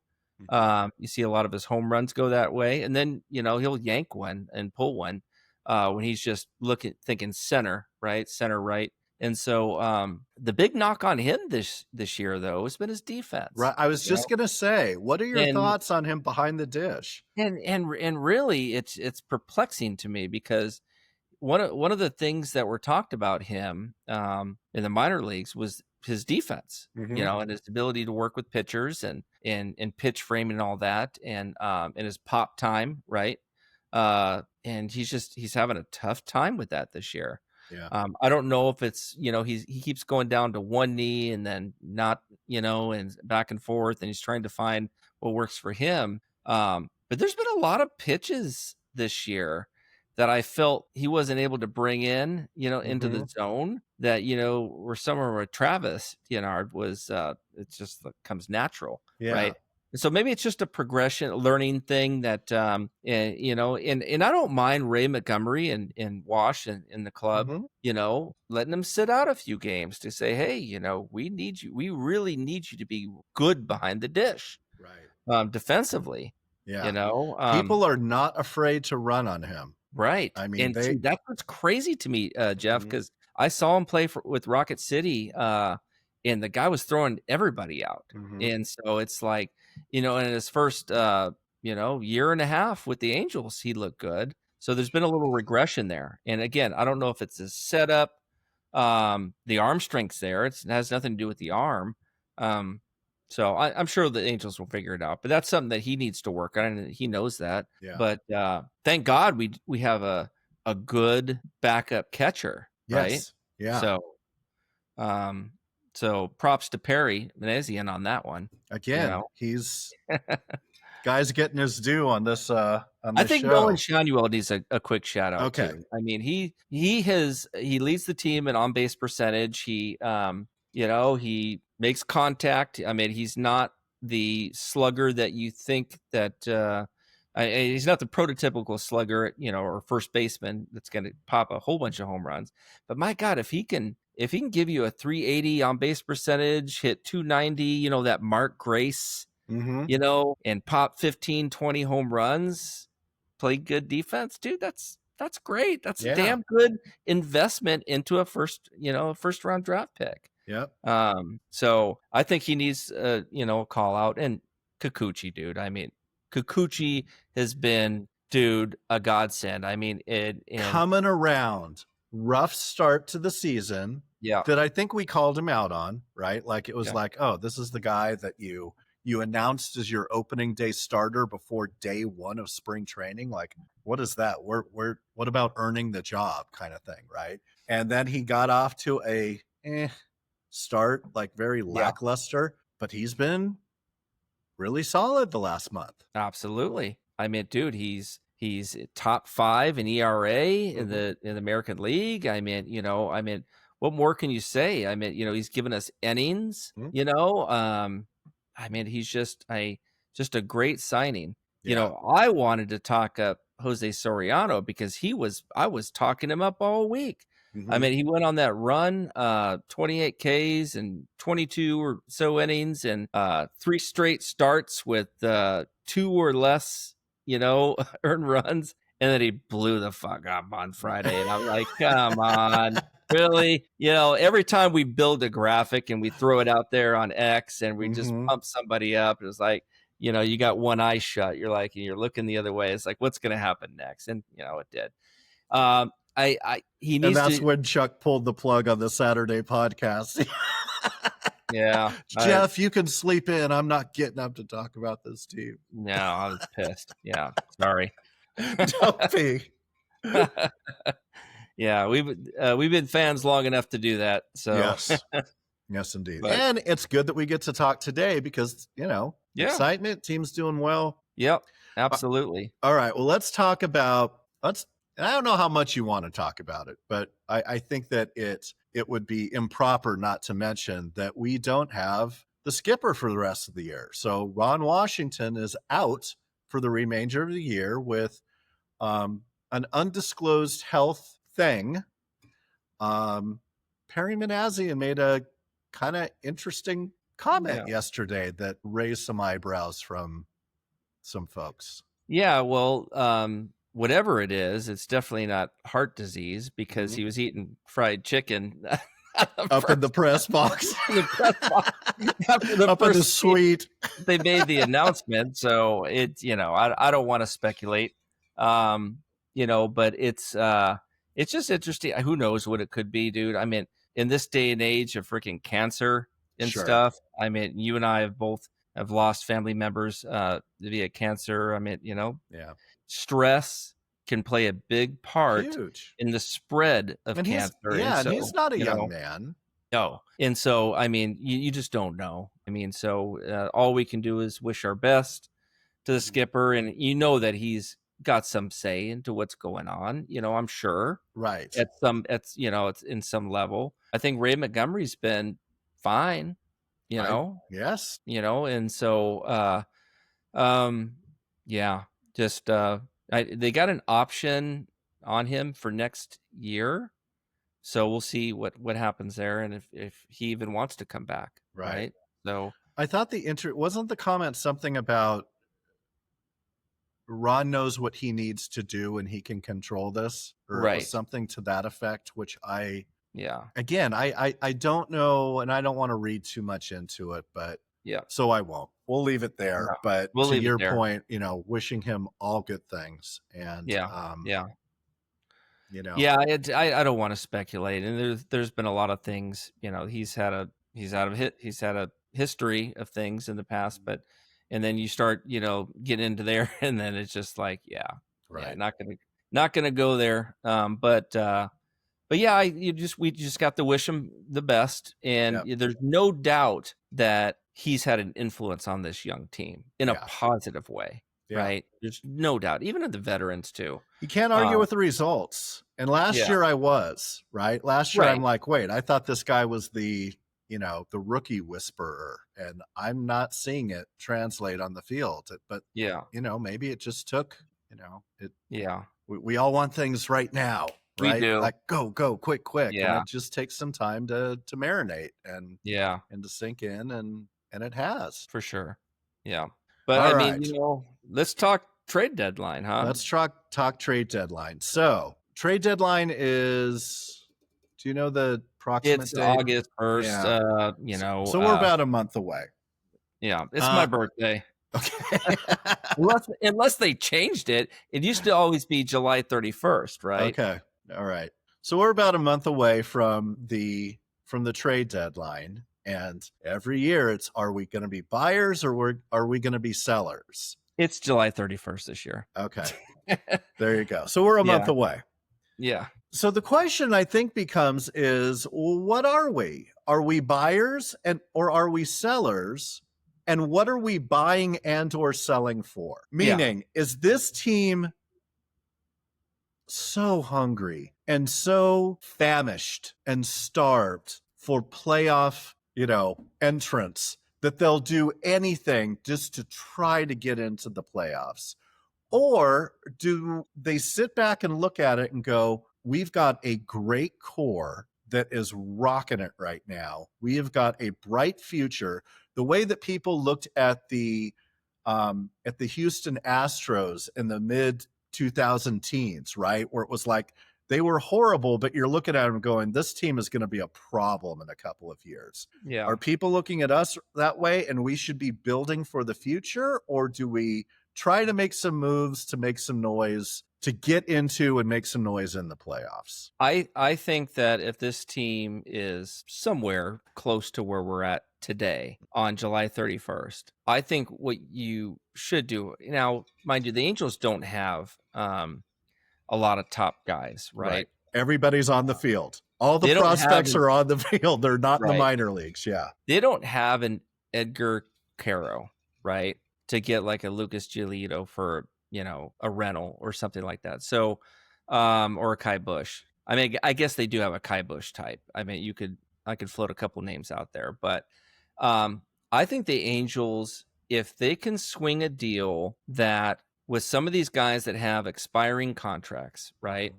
You see a lot of his home runs go that way. And then, he'll yank one and pull one when he's just thinking center, right? Center, right. And so the big knock on him this year, though, has been his defense. Right. I was just going to say, what are your thoughts on him behind the dish? And really, it's perplexing to me because one of the things that were talked about him in the minor leagues was his defense, and his ability to work with pitchers and pitch framing and all that, and his pop time, right? And he's having a tough time with that this year. Yeah. I don't know if it's, he keeps going down to one knee and then not, and back and forth, and he's trying to find what works for him. But there's been a lot of pitches this year that I felt he wasn't able to bring in, into the zone that, were somewhere where Travis was, it just comes natural. Yeah. Right. So maybe it's just a progression learning thing that, and I don't mind Ray Montgomery and Wash in the club, letting him sit out a few games to say, hey, we need you. We really need you to be good behind the dish. Right. Defensively. Yeah. People are not afraid to run on him. Right. I mean, see, that's what's crazy to me, Jeff, because I saw him play with Rocket City, and the guy was throwing everybody out. And so it's like, in his first, year and a half with the Angels, he looked good. So there's been a little regression there. And again, I don't know if it's his setup. The arm strength's there. It has nothing to do with the arm. So I'm sure the Angels will figure it out, but that's something that he needs to work on, and he knows that. Yeah. But thank God we have a good backup catcher, right? Yeah. So props to Perry Menezian on that one. Again, he's guy's getting his due on this on I the think Nolan show. Shanuel needs a quick shout out Okay. too. I mean, he leads the team in on base percentage. He he makes contact. I mean, he's not the slugger that you think that he's not the prototypical slugger, or first baseman that's going to pop a whole bunch of home runs. But my God, if he can give you a 380 on base percentage, hit 290, that Mark Grace, and pop 15, 20 home runs, play good defense, dude, that's great. That's a damn good investment into a first round draft pick. Yep. So I think he needs a call out. And Kikuchi, dude. I mean, Kikuchi has been, dude, a godsend. I mean, coming around, rough start to the season. Yeah. That I think we called him out on, right? Like it was like, oh, this is the guy that you announced as your opening day starter before day one of spring training. Like, what is that? What about earning the job kind of thing, right? And then he got off to a start, like very lackluster, but he's been really solid the last month. Absolutely. I mean, dude, he's top 5 in ERA in the American League. I mean, what more can you say? I mean, he's given us innings, I mean, he's just a great signing. I wanted to talk up Jose Soriano because I was talking him up all week. I mean, he went on that run, 28 Ks and 22 or so innings and 3 straight starts with 2 or less, earned runs. And then he blew the fuck up on Friday. And I'm like, come on, really? Every time we build a graphic and we throw it out there on X and we just pump somebody up, it's like, you got one eye shut. You're like, you're looking the other way. It's like, what's going to happen next? And, it did. He needs and that's when Chuck pulled the plug on the Saturday podcast. Yeah. Jeff, you can sleep in. I'm not getting up to talk about this team. No, I was pissed. Yeah. Sorry. Don't be. Yeah, we've been fans long enough to do that. So yes, indeed. And it's good that we get to talk today because excitement, team's doing well. Yep, absolutely. All right, well, let's talk about and I don't know how much you want to talk about it, but I think that it would be improper not to mention that we don't have the skipper for the rest of the year. So Ron Washington is out for the remainder of the year with an undisclosed health thing. Perry Manassian made a kind of interesting comment yesterday that raised some eyebrows from some folks. Yeah, well, whatever it is, it's definitely not heart disease because he was eating fried chicken up in the press box. After the up in the suite. They made the announcement, so it's I don't want to speculate. But it's just interesting. Who knows what it could be, dude? I mean, in this day and age of freaking cancer and stuff, I mean, you and I have lost family members via cancer. I mean, stress can play a big part in the spread of cancer. And he's not a young man. No. And so, I mean, you just don't know. I mean, so all we can do is wish our best to the skipper. And that he's got some say into what's going on, I'm sure. Right. It's in some level. I think Ray Montgomery's been fine, Yes. And so, they got an option on him for next year. So we'll see what happens there. And if he even wants to come back. Right. So I thought wasn't the comment something about Ron knows what he needs to do and he can control this or something to that effect, which I don't know. And I don't want to read too much into it, but so I won't. We'll leave it there. No, but to your point, wishing him all good things. And I don't want to speculate. And there's been a lot of things. He's had a history of things in the past, and then you start getting into there, and then it's just like not gonna go there. But yeah, we just got to wish him the best, and there's no doubt that he's had an influence on this young team in a positive way. Yeah. right? There's no doubt, even of the veterans too. You can't argue with the results. And last Yeah. year I was, right? Last year I'm Right. like, wait, I thought this guy was the rookie whisperer, and I'm not seeing it translate on the field. But Yeah. maybe it just took, it. Yeah. We all want things right now, We right? do. Like go, quick, and Yeah. it just takes some time to marinate and Yeah. to sink in, and it has. For sure. Yeah. But All I right. mean, let's talk trade deadline, huh? Let's talk trade deadline. So trade deadline is, do you know the approximate It's date? August 1st. Yeah. So we're about a month away. Yeah, it's my birthday. Okay. Unless they changed it, it used to always be July 31st, right? Okay. All right. So we're about a month away from the trade deadline, and every year it's, are we going to be buyers or are we going to be sellers? It's July 31st this year. Okay. There you go. So we're a month away. Yeah. So the question I think becomes is, what are we? Are we buyers or are we sellers? And what are we buying and or selling for? Meaning, is this team so hungry and so famished and starved for playoff, entrance that they'll do anything just to try to get into the playoffs? Or do they sit back and look at it and go, we've got a great core that is rocking it right now. We have got a bright future. The way that people looked at the Houston Astros in the mid 2000 teens, right? Where it was like, they were horrible, but you're looking at them going, this team is going to be a problem in a couple of years. Yeah. Are people looking at us that way and we should be building for the future? Or do we try to make some moves to make some noise to get into and make some noise in the playoffs? I think that if this team is somewhere close to where we're at today on July 31st, I think what you should do now, mind you, the Angels don't have a lot of top guys, right? Everybody's on the field. All the prospects are on the field. They're not in the minor leagues. Yeah. They don't have an Edgar Caro, right? To get like a Lucas Giolito for, a rental or something like that. So, or a Kai Bush. I mean, I guess they do have a Kai Bush type. I mean, I could float a couple names out there, but I think the Angels, if they can swing a deal that with some of these guys that have expiring contracts, right?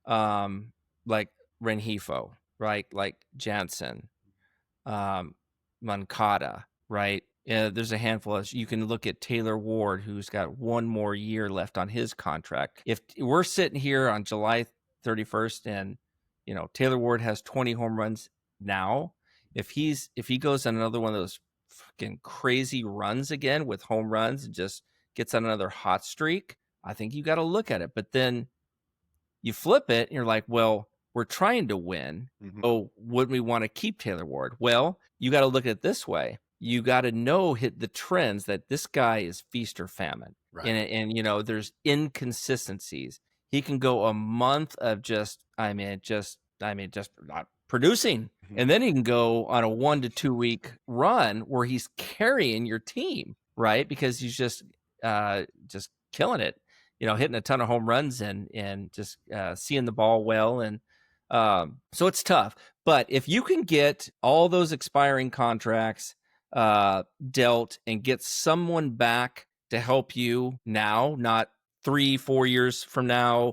Like Rengifo, right? Like Jansen, Moncada, right? There's a handful of, you can look at Taylor Ward, who's got one more year left on his contract. If we're sitting here on July 31st and, Taylor Ward has 20 home runs now, if he goes on another one of those fucking crazy runs again with home runs and just gets on another hot streak, I think you got to look at it. But then you flip it and you're like, well, we're trying to win. Mm-hmm. Oh, wouldn't we want to keep Taylor Ward? Well, you got to look at it this way. You got to hit the trends that this guy is feast or famine. Right. And there's inconsistencies. He can go a month of just not producing. Mm-hmm. And then he can go on a 1 to 2 week run where he's carrying your team, right? Because he's just killing it, hitting a ton of home runs and just seeing the ball well. And so it's tough. But if you can get all those expiring contracts dealt and get someone back to help you now, not 3-4 years from now,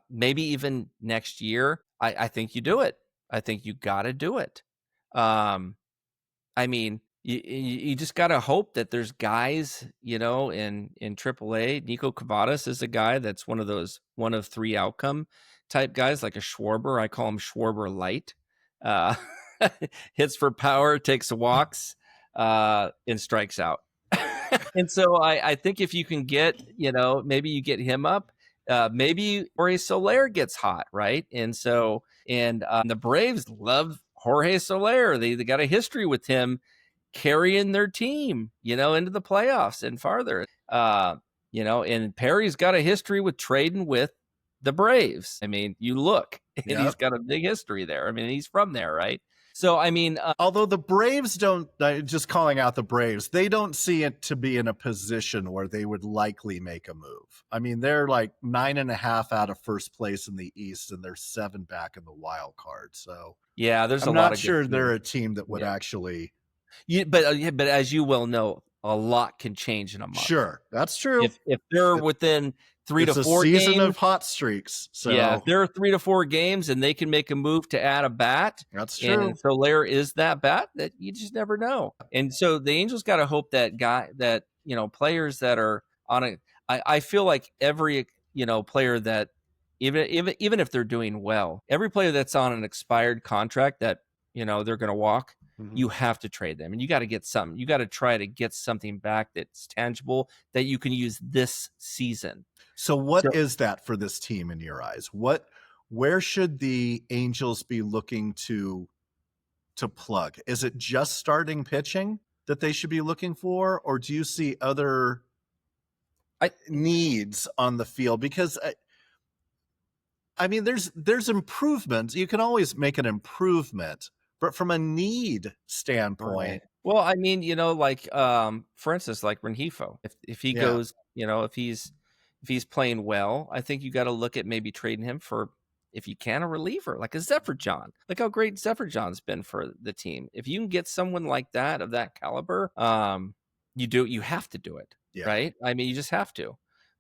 maybe even next year, I think you do it. I think you got to do it. I mean, you just got to hope that there's guys, in AAA. Nico Cavadas is a guy that's one of those 1 of 3 outcome type guys, like a Schwarber. I call him Schwarber light. Hits for power, takes walks, and strikes out. And so I think if you can get, maybe you get him up, maybe Jorge Soler gets hot, right? And so, the Braves love Jorge Soler. They got a history with him carrying their team, into the playoffs and farther. And Perry's got a history with trading with the Braves. I mean, you look, and he's got a big history there. I mean, he's from there, right? So, I mean, although the Braves don't, just calling out the Braves, they don't see it to be in a position where they would likely make a move. I mean, they're like 9.5 out of first place in the East, and they're 7 back in the wild card. So yeah, there's I'm a lot not of sure good they're teams. a team that would Yeah. actually. But as you well know, a lot can change in a month. Sure, that's true. If they're within 3 to 4 it's a season games, of hot streaks. So yeah, if there are 3 to 4 games and they can make a move to add a bat, that's true. and so there is that bat that you just never know. And so the Angels got to hope that players that are on a, I feel like every player that even if they're doing well, every player that's on an expired contract that they're going to walk, you have to trade them, and you got to get something. You got to try to get something back that's tangible that you can use this season. So what is that for this team in your eyes? Where should the Angels be looking to plug? Is it just starting pitching that they should be looking for, or do you see other needs on the field? Because I mean, there's improvements. You can always make an improvement, but from a need standpoint. Right. Well, I mean, for instance, like Rengifo, if he goes, if he's playing well, I think you got to look at maybe trading him for, if you can, a reliever like a Zephyr John. Look how great Zephyr John's been for the team. If you can get someone like that of that caliber, you have to do it, right? I mean, you just have to.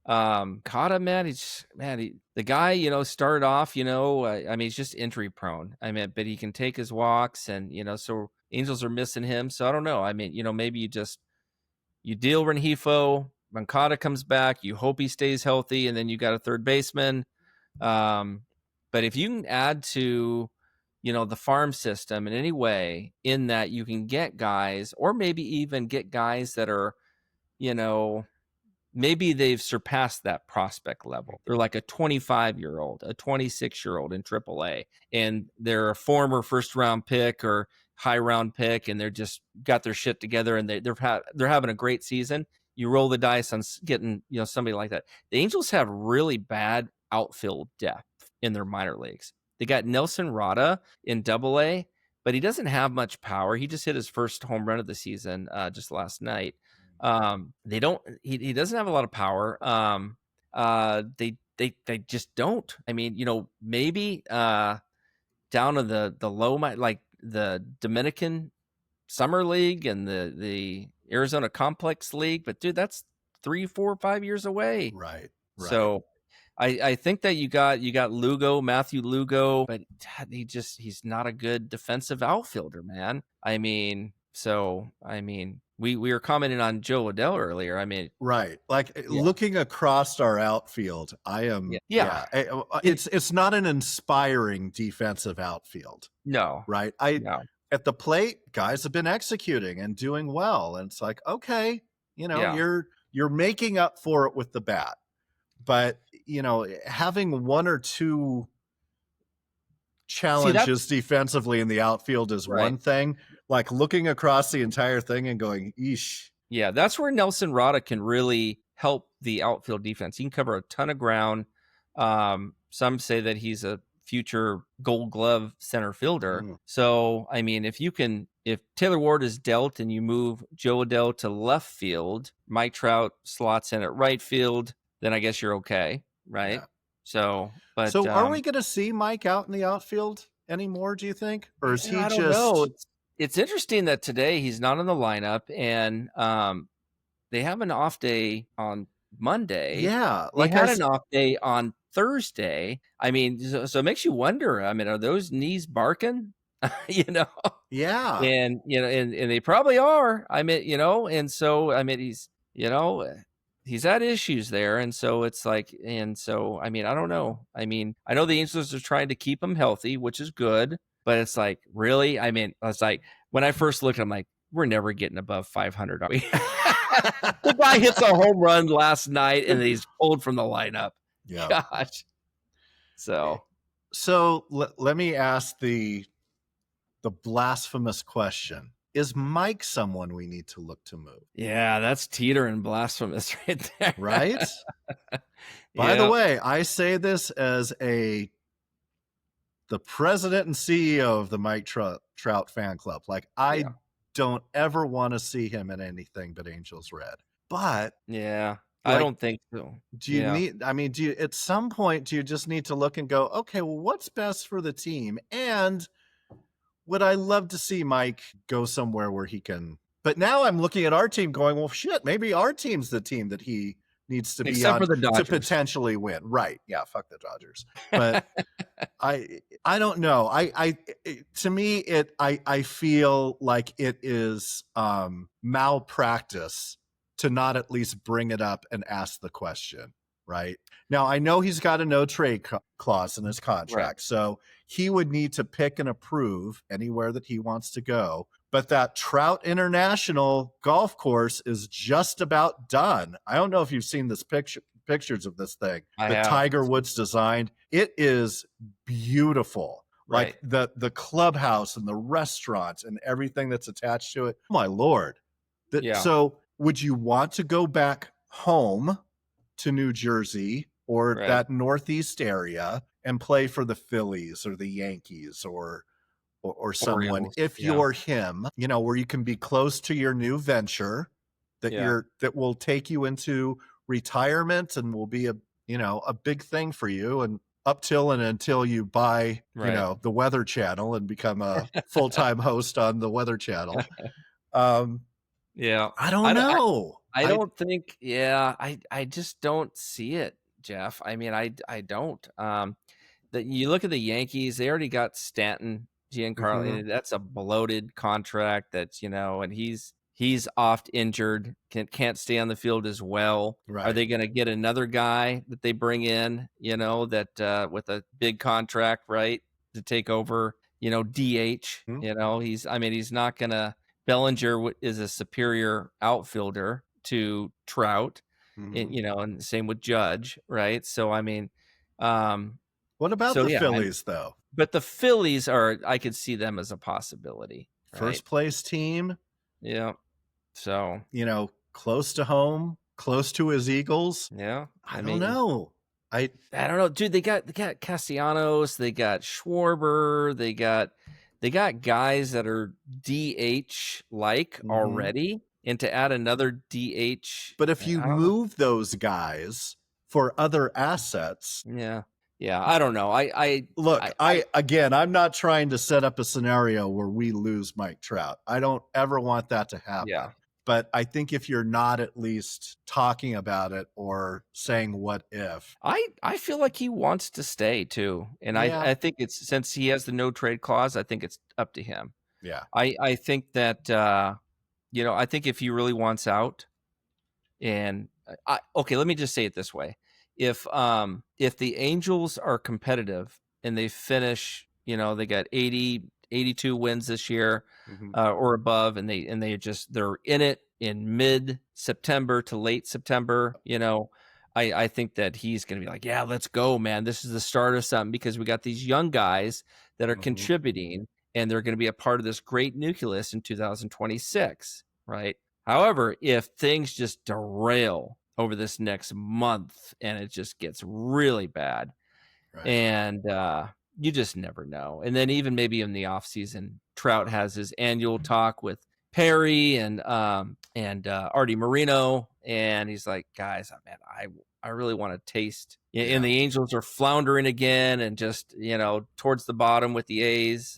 Kata, man, the guy, started off, I mean, he's just injury prone. I mean, but he can take his walks, and so Angels are missing him. So I don't know. I mean, maybe you deal Rengifo. Mancada comes back. You hope he stays healthy, and then you got a third baseman. But if you can add to, the farm system in any way, in that you can get guys, or maybe even get guys that are, maybe they've surpassed that prospect level. They're like a 25-year-old, a 26-year-old in AAA, and they're a former first-round pick or high-round pick, and they're just got their shit together, and they're having a great season. You roll the dice on getting somebody like that. The Angels have really bad outfield depth in their minor leagues. They got Nelson Rada in AA, but he doesn't have much power. He just hit his first home run of the season just last night. He doesn't have a lot of power. They just don't. I mean, maybe down to the low, like the Dominican Summer League and the Arizona Complex League, but dude, that's 3, 4, 5 years away. Right. So I think that you got Matthew Lugo, but he's not a good defensive outfielder, man. I mean, we were commenting on Joe Adell earlier. I mean, right. Like looking across our outfield, it's not an inspiring defensive outfield. No. Right. At the plate, guys have been executing and doing well. And it's like, okay, you're making up for it with the bat. But, having one or two challenges defensively in the outfield is one thing. Like looking across the entire thing and going, eesh. Yeah, that's where Nelson Rada can really help the outfield defense. He can cover a ton of ground. Some say that he's a future Gold Glove center fielder. So, I mean, if Taylor Ward is dealt and you move Joe Adell to left field, Mike Trout slots in at right field, then I guess you're okay, right? Yeah. So are we going to see Mike out in the outfield anymore, do you think? Or is he I don't know. It's interesting that today he's not in the lineup, and they have an off day on Monday. Yeah. They had an off day on Thursday. I mean, so it makes you wonder. I mean, are those knees barking? Yeah. And and they probably are. I mean, and so I mean he's had issues there, and so it's like, and so I mean, I don't know. I mean, I know the Angels are trying to keep him healthy, which is good, but it's like, really? I mean, it's like when I first looked, I'm like, we're never getting above 500. Are we? The guy hits a home run last night, and he's pulled from the lineup. Yeah. Gosh. So let me ask the blasphemous question. Is Mike someone we need to look to move? Yeah, that's teetering blasphemous right there. Right? By the way, I say this as a the president and CEO of the Mike Trout fan club. Like, I don't ever want to see him in anything but Angels red. But I like, don't think so. do you need, I mean, at some point, do you just need to look and go, okay, well, what's best for the team? And would I love to see Mike go somewhere where he can, but now I'm looking at our team going, well, shit, maybe our team's the team that he needs to be Except on for the to Dodgers. potentially win. Right. Yeah. Fuck the Dodgers. But I don't know. To me, I feel like it is malpractice to not at least bring it up and ask the question. Right now, I know he's got a no trade clause in his contract, so he would need to pick and approve anywhere that he wants to go. But that Trout International golf course is just about done. I don't know if you've seen this pictures of this thing that Tiger Woods designed. It is beautiful. Like the clubhouse and the restaurants and everything that's attached to it. Oh my Lord. So would you want to go back home to New Jersey or that Northeast area and play for the Phillies or the Yankees or someone Orioles, if you're him, you know, where you can be close to your new venture that that will take you into retirement and will be a big thing for you and up till and until you buy, the Weather Channel and become a full-time host on the Weather Channel. I don't know. I don't think, I just don't see it, Jeff. I mean, I don't. You look at the Yankees, they already got Stanton, Giancarlo. Mm-hmm. That's a bloated contract that's, and he's oft injured, can't stay on the field as well. Right. Are they going to get another guy that they bring in, that with a big contract, right, to take over, DH? Mm-hmm. He's not going to. Bellinger is a superior outfielder to Trout, mm-hmm. And same with Judge, right? So, what about the Phillies, though? But the Phillies I could see them as a possibility. Right? First place team. Yeah. So, close to home, close to his Eagles. Yeah. I don't know. I don't know, dude. They got Castellanos, they got Schwarber, they got guys that are DH like already, and to add another DH. But if you move those guys for other assets, I don't know. I'm not trying to set up a scenario where we lose Mike Trout. I don't ever want that to happen. Yeah. But I think if you're not at least talking about it or saying what if. I feel like he wants to stay too. And I think it's, since he has the no trade clause, I think it's up to him. Yeah. I think that, I think if he really wants out, and let me just say it this way. If the Angels are competitive and they finish, they got 82 wins this year, or above, and they're in it in mid-September to late September, I think that he's going to be like, yeah, let's go, man. This is the start of something, because we got these young guys that are contributing, and they're going to be a part of this great nucleus in 2026, right? However, if things just derail over this next month and it just gets really bad, and you just never know. And then even maybe in the offseason, Trout has his annual talk with Perry and Artie Moreno, and he's like, guys, man, I really want to taste. And the Angels are floundering again, and just towards the bottom with the A's.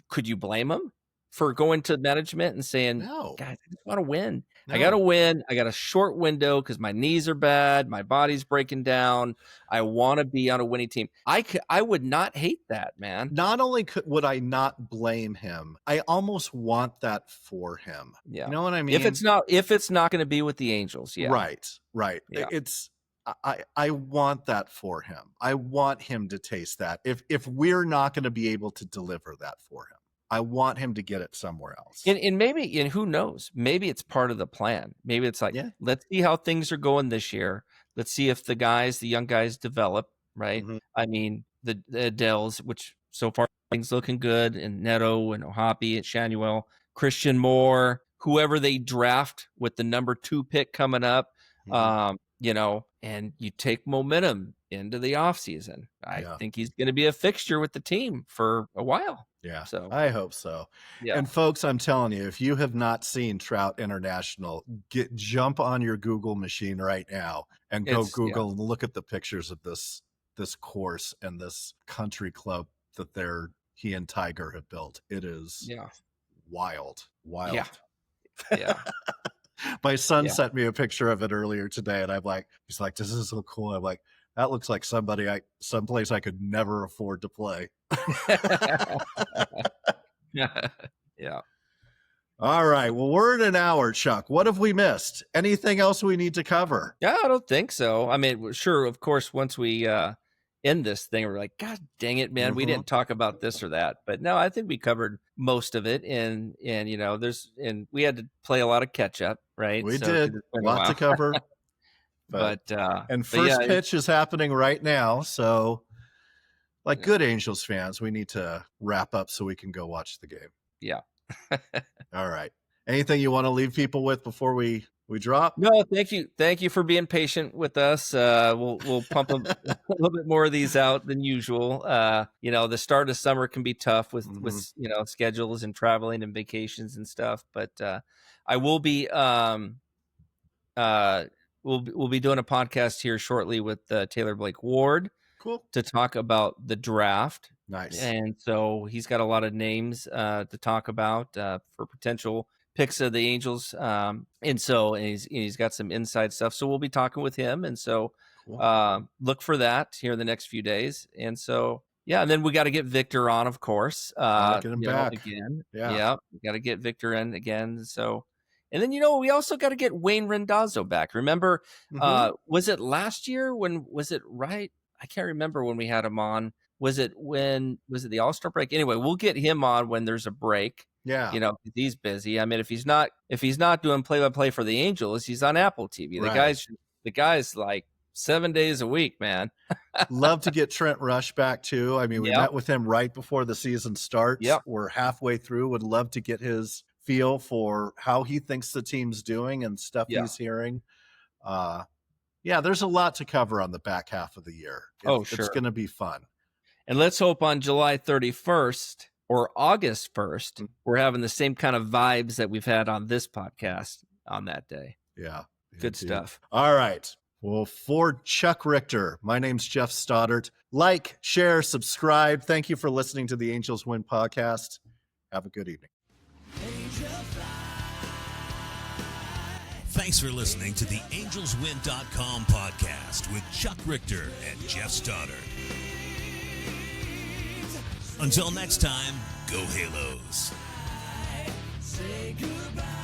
Could you blame him for going to management and saying, no, guys, I just want to win. No. I got to win. I got a short window because my knees are bad. My body's breaking down. I want to be on a winning team. I would not hate that, man. Not only would I not blame him, I almost want that for him. Yeah. You know what I mean? If it's not going to be with the Angels. Yeah. Right. Yeah. I want that for him. I want him to taste that. If we're not going to be able to deliver that for him, I want him to get it somewhere else. And maybe, who knows? Maybe it's part of the plan. Maybe it's like, let's see how things are going this year. Let's see if the young guys develop, right? Mm-hmm. I mean, the Adeles, which so far things looking good, and Neto and Ohapi and Shanuel, Christian Moore, whoever they draft with the number 2 pick coming up, and you take momentum into the offseason. I Yeah. think he's going to be a fixture with the team for a while. Yeah, So I hope so. yeah, And folks, I'm telling you, if you have not seen Trout International, jump on your Google machine right now and go Google and look at the pictures of this course and this country club that he and Tiger have built. It is wild. Yeah. My son sent me a picture of it earlier today, and he's like, this is so cool. I'm like, that looks like someplace I could never afford to play. Yeah. All right. Well, we're at an hour, Chuck. What have we missed? Anything else we need to cover? Yeah, I don't think so. I mean, sure, of course, once we end this thing, we're like, God dang it, man, we didn't talk about this or that. But no, I think we covered most of it. And we had to play a lot of catch up, right? We did. A lot to cover. But first pitch is happening right now. So like good Angels fans, we need to wrap up so we can go watch the game. Yeah. All right. Anything you want to leave people with before we drop? No, thank you. Thank you for being patient with us. We'll pump a little bit more of these out than usual. The start of summer can be tough with schedules and traveling and vacations and stuff. But I will be we'll be doing a podcast here shortly with Taylor Blake Ward. Cool. To talk about the draft. Nice. And so he's got a lot of names to talk about for potential picks of the Angels. And he's got some inside stuff. So we'll be talking with him. And so look for that here in the next few days. And so, and then we got to get Victor on, of course. Get him back again. Yeah. We got to get Victor in again. So, and then, we also got to get Wayne Rendazzo back. Remember, was it last year was it right? I can't remember when we had him on. Was it the All-Star break? Anyway, we'll get him on when there's a break. Yeah. He's busy. I mean, if he's not doing play-by-play for the Angels, he's on Apple TV. Right. The guy's like 7 days a week, man. Love to get Trent Rush back too. I mean, we met with him right before the season starts. Yep. We're halfway through. Would love to get his feel for how he thinks the team's doing and stuff he's hearing. There's a lot to cover on the back half of the year. Sure. It's going to be fun. And let's hope on July 31st or August 1st, we're having the same kind of vibes that we've had on this podcast on that day. Yeah. Good stuff. All right. Well, for Chuck Richter, my name's Jeff Stoddart. Like, share, subscribe. Thank you for listening to the Angels Win podcast. Have a good evening. Thanks for listening to the AngelsWin.com podcast with Chuck Richter and Jeff Stoddart. Until next time, go Halos. Say goodbye.